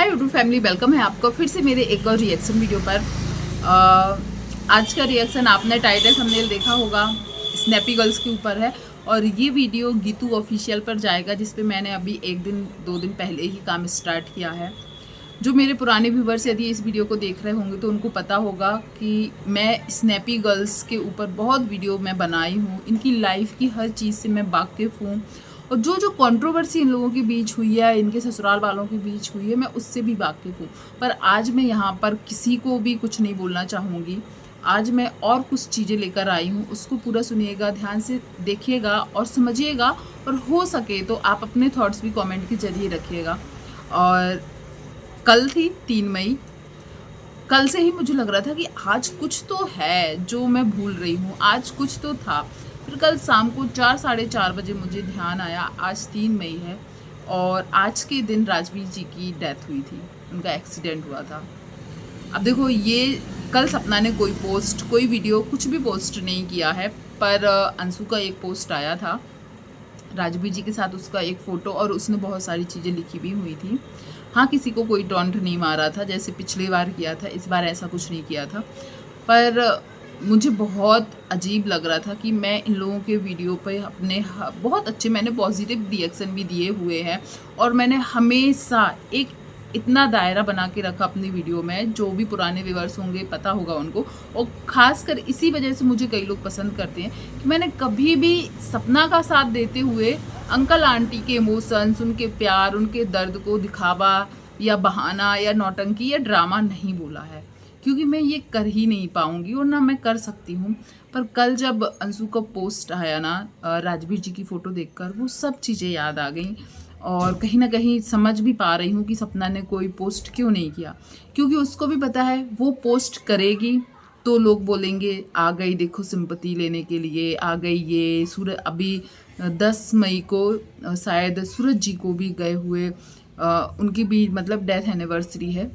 Hi YouTube family, welcome है आपका फिर से मेरे एक और रिएक्शन वीडियो पर। आज का रिएक्शन आपने टाइटल थंबनेल देखा होगा, स्नैपी गर्ल्स के ऊपर है। और ये वीडियो गीतू ऑफिशियल पर जाएगा, जिस पे मैंने अभी एक दिन दो दिन पहले ही काम स्टार्ट किया है। जो मेरे पुराने व्यूवर्स यदि इस वीडियो को देख रहे होंगे तो उनको पता होगा कि मैं स्नैपी गर्ल्स के ऊपर बहुत वीडियो मैं बनाई हूँ। इनकी लाइफ की हर चीज़ से मैं वाकिफ़ हूँ, और जो जो कंट्रोवर्सी इन लोगों के बीच हुई है, इनके ससुराल वालों के बीच हुई है, मैं उससे भी वाकिफ़ हूँ। पर आज मैं यहाँ पर किसी को भी कुछ नहीं बोलना चाहूँगी। आज मैं और कुछ चीज़ें लेकर आई हूँ, उसको पूरा सुनिएगा, ध्यान से देखिएगा और समझिएगा, और हो सके तो आप अपने थॉट्स भी कमेंट के जरिए रखिएगा। और कल थी 3 मई। कल से ही मुझे लग रहा था कि आज कुछ तो है जो मैं भूल रही हूँ, आज कुछ तो था। फिर कल शाम को 4 साढ़े 4 बजे मुझे ध्यान आया, आज 3 मई है और आज के दिन राजवीर जी की डेथ हुई थी, उनका एक्सीडेंट हुआ था। अब देखो, ये कल सपना ने कोई पोस्ट, कोई वीडियो, कुछ भी पोस्ट नहीं किया है, पर अंशु का एक पोस्ट आया था राजवीर जी के साथ, उसका एक फ़ोटो, और उसने बहुत सारी चीज़ें लिखी भी हुई थी। हाँ, किसी को कोई टॉन्ट नहीं मारा था जैसे पिछली बार किया था, इस बार ऐसा कुछ नहीं किया था। पर मुझे बहुत अजीब लग रहा था कि मैं इन लोगों के वीडियो पे अपने बहुत अच्छे, मैंने पॉजिटिव रिएक्शन भी दिए हुए हैं, और मैंने हमेशा एक इतना दायरा बना के रखा अपनी वीडियो में, जो भी पुराने व्यूअर्स होंगे पता होगा उनको। और ख़ासकर इसी वजह से मुझे कई लोग पसंद करते हैं कि मैंने कभी भी सपना का साथ देते हुए अंकल आंटी के इमोशंस, उनके प्यार, उनके दर्द को दिखावा या बहाना या नौटंकी या ड्रामा नहीं बोला है, क्योंकि मैं ये कर ही नहीं पाऊँगी और ना मैं कर सकती हूँ। पर कल जब अंशु का पोस्ट आया ना, राजवीर जी की फ़ोटो देखकर वो सब चीज़ें याद आ गई, और कहीं ना कहीं समझ भी पा रही हूँ कि सपना ने कोई पोस्ट क्यों नहीं किया। क्योंकि उसको भी पता है वो पोस्ट करेगी तो लोग बोलेंगे आ गई देखो सिंपैथी लेने के लिए आ गई। ये सूरज अभी 10 मई को शायद सूरज जी को भी गए हुए, उनकी भी मतलब डेथ एनिवर्सरी है।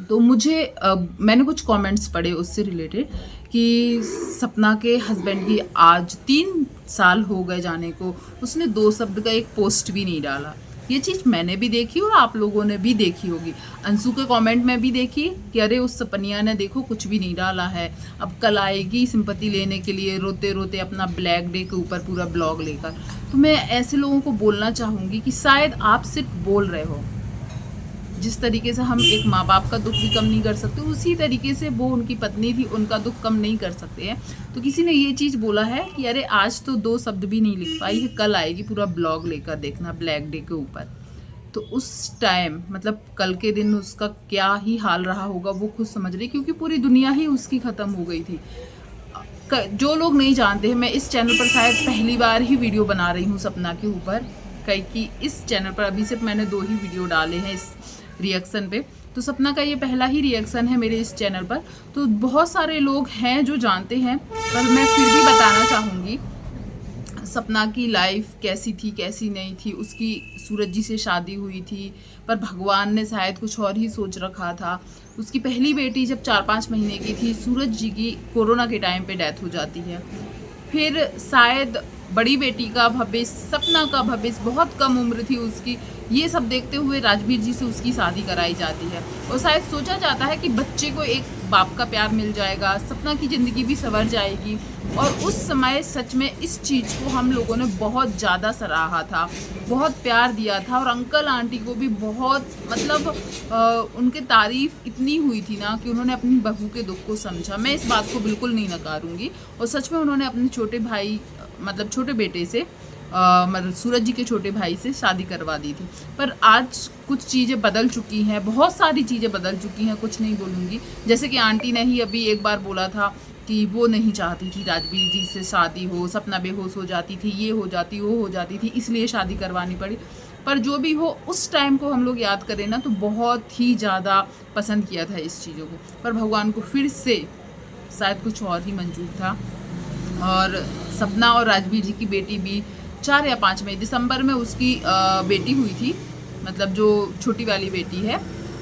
तो मुझे मैंने कुछ कमेंट्स पढ़े उससे रिलेटेड कि सपना के हस्बैंड की आज 3 साल हो गए जाने को, उसने 2 शब्द का एक पोस्ट भी नहीं डाला। ये चीज़ मैंने भी देखी और आप लोगों ने भी देखी होगी। अंशु के कमेंट में भी देखी कि अरे उस सपनिया ने देखो कुछ भी नहीं डाला है, अब कल आएगी सिंपैथी लेने के लिए रोते रोते अपना ब्लैक डे के ऊपर पूरा ब्लॉग लेकर। तो मैं ऐसे लोगों को बोलना चाहूँगी कि शायद आप सिर्फ बोल रहे हो। जिस तरीके से हम एक माँ बाप का दुख भी कम नहीं कर सकते, उसी तरीके से वो उनकी पत्नी थी, उनका दुख कम नहीं कर सकते हैं। तो किसी ने ये चीज़ बोला है कि अरे आज तो 2 शब्द भी नहीं लिख पाई है, कल आएगी पूरा ब्लॉग लेकर देखना ब्लैक डे के ऊपर। तो उस टाइम मतलब कल के दिन उसका क्या ही हाल रहा होगा वो खुद समझ रही, क्योंकि पूरी दुनिया ही उसकी ख़त्म हो गई थी। जो लोग नहीं जानते हैं, मैं इस चैनल पर शायद पहली बार ही वीडियो बना रही हूँ सपना के ऊपर, कई कि इस चैनल पर अभी सिर्फ मैंने 2 ही वीडियो डाले हैं इस रिएक्शन पे। तो सपना का ये पहला ही रिएक्शन है मेरे इस चैनल पर। तो बहुत सारे लोग हैं जो जानते हैं, पर मैं फिर भी बताना चाहूँगी सपना की लाइफ कैसी थी कैसी नहीं थी। उसकी सूरज जी से शादी हुई थी, पर भगवान ने शायद कुछ और ही सोच रखा था। उसकी पहली बेटी जब 4-5 महीने की थी, सूरज जी की कोरोना के टाइम पे डेथ हो जाती है। फिर शायद बड़ी बेटी का भविष्य, सपना का भविष्य, बहुत कम उम्र थी उसकी, ये सब देखते हुए राजवीर जी से उसकी शादी कराई जाती है। और शायद सोचा जाता है कि बच्चे को एक बाप का प्यार मिल जाएगा, सपना की ज़िंदगी भी संवर जाएगी। और उस समय सच में इस चीज़ को हम लोगों ने बहुत ज़्यादा सराहा था, बहुत प्यार दिया था, और अंकल आंटी को भी बहुत मतलब उनके तारीफ़ इतनी हुई थी ना कि उन्होंने अपनी बहू के दुख को समझा। मैं इस बात को बिल्कुल नहीं नकारूंगी, और सच में उन्होंने अपने छोटे भाई मतलब छोटे बेटे से मतलब सूरज जी के छोटे भाई से शादी करवा दी थी। पर आज कुछ चीज़ें बदल चुकी हैं, बहुत सारी चीज़ें बदल चुकी हैं, कुछ नहीं बोलूँगी। जैसे कि आंटी ने ही अभी एक बार बोला था कि वो नहीं चाहती थी राजवीर जी से शादी हो, सपना बेहोश हो जाती थी, ये हो जाती वो हो जाती थी, इसलिए शादी करवानी पड़ी। पर जो भी हो, उस टाइम को हम लोग याद करें ना तो बहुत ही ज़्यादा पसंद किया था इस चीज़ों को, पर भगवान को फिर से शायद कुछ और ही मंजूर था। और सपना और राजवीर जी की बेटी भी 4 या 5 मई दिसंबर में उसकी बेटी हुई थी, मतलब जो छोटी वाली बेटी है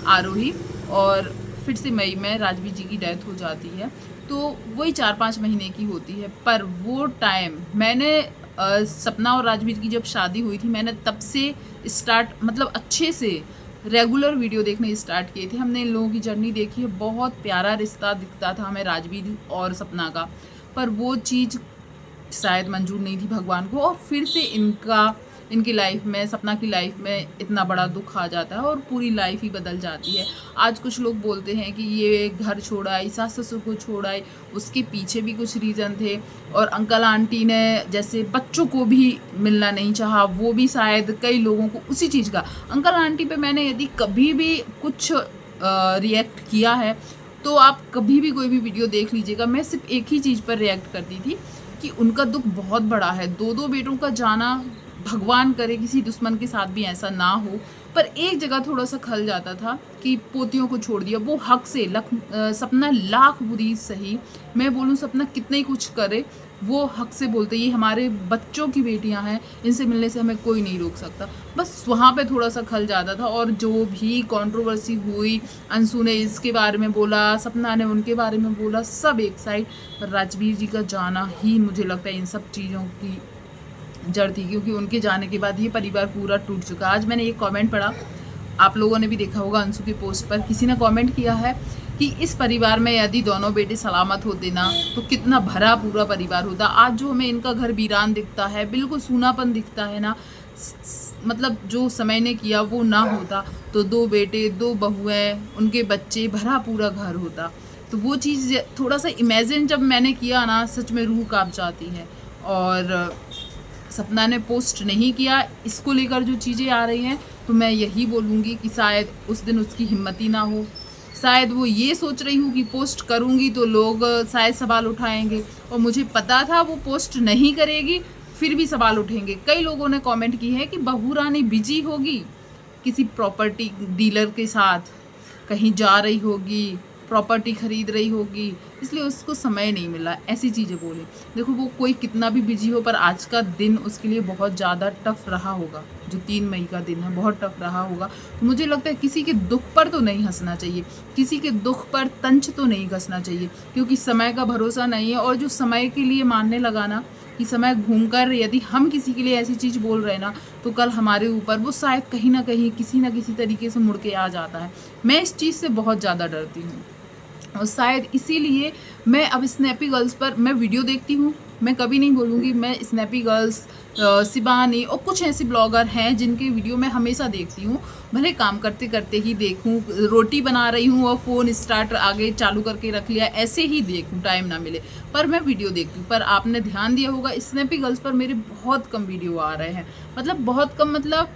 आरोही, और फिर से मई में राजवीर जी की डेथ हो जाती है। तो वही 4-5 महीने की होती है। पर वो टाइम मैंने सपना और राजवीर की जब शादी हुई थी, मैंने तब से स्टार्ट मतलब अच्छे से रेगुलर वीडियो देखने स्टार्ट किए थे। हमने इन लोगों की जर्नी देखी है। बहुत प्यारा रिश्ता दिखता था हमें राजवीर और सपना का, पर वो चीज़ शायद मंजूर नहीं थी भगवान को, और फिर से इनकी लाइफ में, सपना की लाइफ में इतना बड़ा दुख आ जाता है और पूरी लाइफ ही बदल जाती है। आज कुछ लोग बोलते हैं कि ये घर छोड़ आई, सास ससुर को छोड़ आई, उसके पीछे भी कुछ रीज़न थे, और अंकल आंटी ने जैसे बच्चों को भी मिलना नहीं चाहा, वो भी शायद कई लोगों को उसी चीज़ का। अंकल आंटी पे मैंने यदि कभी भी कुछ रिएक्ट किया है तो आप कभी भी कोई भी वीडियो देख लीजिएगा, मैं सिर्फ एक ही चीज़ पर रिएक्ट करती थी कि उनका दुख बहुत बड़ा है। दो बेटों का जाना, भगवान करे किसी दुश्मन के साथ भी ऐसा ना हो, पर एक जगह थोड़ा सा खल जाता था कि पोतियों को छोड़ दिया। वो हक से सपना लाख बुरी सही, मैं बोलूँ सपना कितने ही कुछ करे, वो हक से बोलते ये हमारे बच्चों की बेटियां हैं, इनसे मिलने से हमें कोई नहीं रोक सकता। बस वहाँ पे थोड़ा सा खल जाता था। और जो भी कंट्रोवर्सी हुई, अंशु ने इसके बारे में बोला, सपना ने उनके बारे में बोला, सब एक साइड, पर राजवीर जी का जाना ही मुझे लगता है इन सब चीज़ों की जड़ थी, क्योंकि उनके जाने के बाद ये परिवार पूरा टूट चुका। आज मैंने एक कमेंट पढ़ा, आप लोगों ने भी देखा होगा अंशु की पोस्ट पर, किसी ने कमेंट किया है कि इस परिवार में यदि दोनों बेटे सलामत होते ना तो कितना भरा पूरा परिवार होता। आज जो हमें इनका घर वीरान दिखता है, बिल्कुल सूनापन दिखता है ना, मतलब जो समय ने किया वो ना होता तो 2 बेटे 2 बहुएं, उनके बच्चे, भरा पूरा घर होता। तो वो चीज़ थोड़ा सा इमेजिन जब मैंने किया ना, सच में रूह कांप जाती है। और सपना ने पोस्ट नहीं किया, इसको लेकर जो चीज़ें आ रही हैं, तो मैं यही बोलूँगी कि शायद उस दिन उसकी हिम्मत ही ना हो। शायद वो ये सोच रही हूँ कि पोस्ट करूँगी तो लोग शायद सवाल उठाएंगे, और मुझे पता था वो पोस्ट नहीं करेगी, फिर भी सवाल उठेंगे। कई लोगों ने कमेंट की है कि बहू रानी बिजी होगी, किसी प्रॉपर्टी डीलर के साथ कहीं जा रही होगी, प्रॉपर्टी खरीद रही होगी, इसलिए उसको समय नहीं मिला, ऐसी चीज़ें बोले। देखो वो कोई कितना भी बिजी हो, पर आज का दिन उसके लिए बहुत ज़्यादा टफ रहा होगा। जो 3 मई का दिन है बहुत टफ रहा होगा। तो मुझे लगता है किसी के दुख पर तो नहीं हंसना चाहिए, किसी के दुख पर तंज तो नहीं कसना चाहिए, क्योंकि समय का भरोसा नहीं है। और जो समय के लिए मानने लगा ना कि समय घूमकर यदि हम किसी के लिए ऐसी चीज़ बोल रहे हैं ना, तो कल हमारे ऊपर वो शायद कहीं ना कहीं किसी ना किसी तरीके से मुड़ के आ जाता है। मैं इस चीज़ से बहुत ज़्यादा डरती हूँ, और शायद इसीलिए मैं अब स्नैपी गर्ल्स पर मैं वीडियो देखती हूँ। मैं कभी नहीं बोलूँगी, मैं स्नैपी गर्ल्स, शिबानी और कुछ ऐसे ब्लॉगर हैं जिनके वीडियो मैं हमेशा देखती हूँ, भले काम करते करते ही देखूँ, रोटी बना रही हूँ और फ़ोन स्टार्ट आगे चालू करके रख लिया, ऐसे ही देखूँ, टाइम ना मिले, पर मैं वीडियो देखती हूँ। पर आपने ध्यान दिया होगा स्नैपी गर्ल्स पर मेरे बहुत कम वीडियो आ रहे हैं, मतलब बहुत कम, मतलब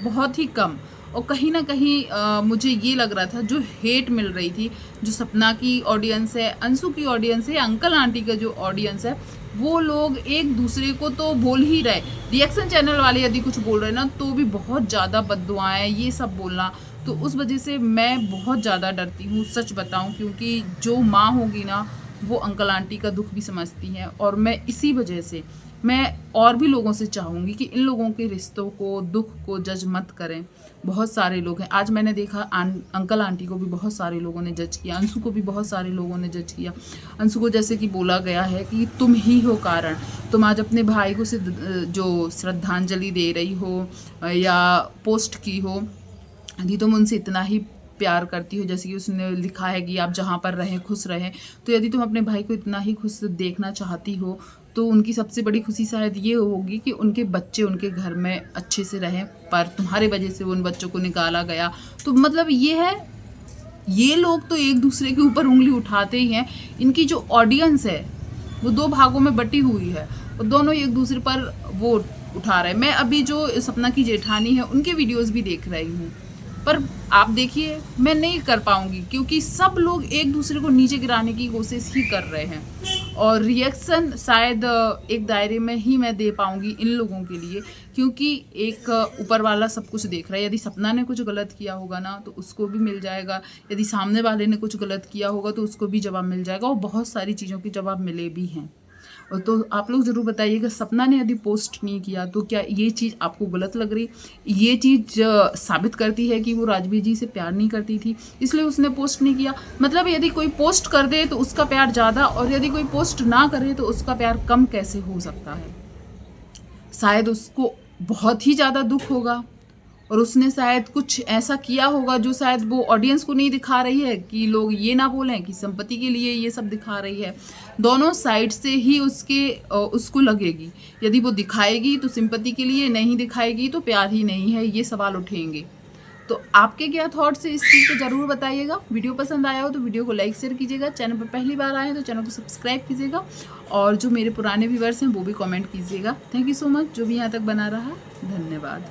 बहुत ही कम। और कहीं ना कहीं मुझे ये लग रहा था जो हेट मिल रही थी, जो सपना की ऑडियंस है, अंशु की ऑडियंस है, अंकल आंटी का जो ऑडियंस है, वो लोग एक दूसरे को तो बोल ही रहे। रिएक्शन चैनल वाले यदि कुछ बोल रहे ना तो भी बहुत ज़्यादा बद्दुआएं, ये सब बोलना, तो उस वजह से मैं बहुत ज़्यादा डरती हूँ, सच बताऊँ, क्योंकि जो माँ होगी ना वो अंकल आंटी का दुख भी समझती हैं। और मैं इसी वजह से मैं और भी लोगों से चाहूँगी कि इन लोगों के रिश्तों को, दुख को जज मत करें। बहुत सारे लोग हैं, आज मैंने देखा अंकल आंटी को भी बहुत सारे लोगों ने जज किया, अंशु को भी बहुत सारे लोगों ने जज किया। अंशु को जैसे कि बोला गया है कि तुम ही हो कारण, तुम आज अपने भाई को जो श्रद्धांजलि दे रही हो या पोस्ट की हो, यदि तुम उनसे इतना ही प्यार करती हो, जैसे कि उसने लिखा है कि आप जहाँ पर रहें खुश रहें, तो यदि तुम अपने भाई को इतना ही खुश देखना चाहती हो, तो उनकी सबसे बड़ी खुशी शायद ये होगी कि उनके बच्चे उनके घर में अच्छे से रहें, पर तुम्हारे वजह से उन बच्चों को निकाला गया। तो मतलब ये है, ये लोग तो एक दूसरे के ऊपर उंगली उठाते ही हैं। इनकी जो ऑडियंस है वो 2 भागों में बटी हुई है, और दोनों एक दूसरे पर वो उठा रहे हैं। मैं अभी जो सपना की जेठानी है उनके वीडियोज़ भी देख रही हूँ, पर आप देखिए मैं नहीं कर पाऊँगी, क्योंकि सब लोग एक दूसरे को नीचे गिराने की कोशिश ही कर रहे हैं। और रिएक्शन शायद एक दायरे में ही मैं दे पाऊँगी इन लोगों के लिए, क्योंकि एक ऊपर वाला सब कुछ देख रहा है। यदि सपना ने कुछ गलत किया होगा ना तो उसको भी मिल जाएगा, यदि सामने वाले ने कुछ गलत किया होगा तो उसको भी जवाब मिल जाएगा, और बहुत सारी चीज़ों के जवाब मिले भी हैं। और तो आप लोग ज़रूर बताइएगा, सपना ने यदि पोस्ट नहीं किया तो क्या ये चीज़ आपको गलत लग रही? ये चीज़ साबित करती है कि वो राजवीर जी से प्यार नहीं करती थी, इसलिए उसने पोस्ट नहीं किया? मतलब यदि कोई पोस्ट कर दे तो उसका प्यार ज़्यादा, और यदि कोई पोस्ट ना करे तो उसका प्यार कम कैसे हो सकता है? शायद उसको बहुत ही ज़्यादा दुख होगा, और उसने शायद कुछ ऐसा किया होगा जो शायद वो ऑडियंस को नहीं दिखा रही है, कि लोग ये ना बोलें कि संपत्ति के लिए ये सब दिखा रही है। दोनों साइड से ही उसको लगेगी। यदि वो दिखाएगी तो सिंपत्ति के लिए, नहीं दिखाएगी तो प्यार ही नहीं है, ये सवाल उठेंगे। तो आपके क्या थॉट्स है इस चीज़ पे ज़रूर बताइएगा। वीडियो पसंद आया हो तो वीडियो को लाइक शेयर कीजिएगा। चैनल पर पहली बार आए हैं तो चैनल को सब्सक्राइब कीजिएगा, और जो मेरे पुराने व्यूअर्स हैं वो भी कमेंट कीजिएगा। थैंक यू सो मच जो भी यहाँ तक बना रहा। धन्यवाद।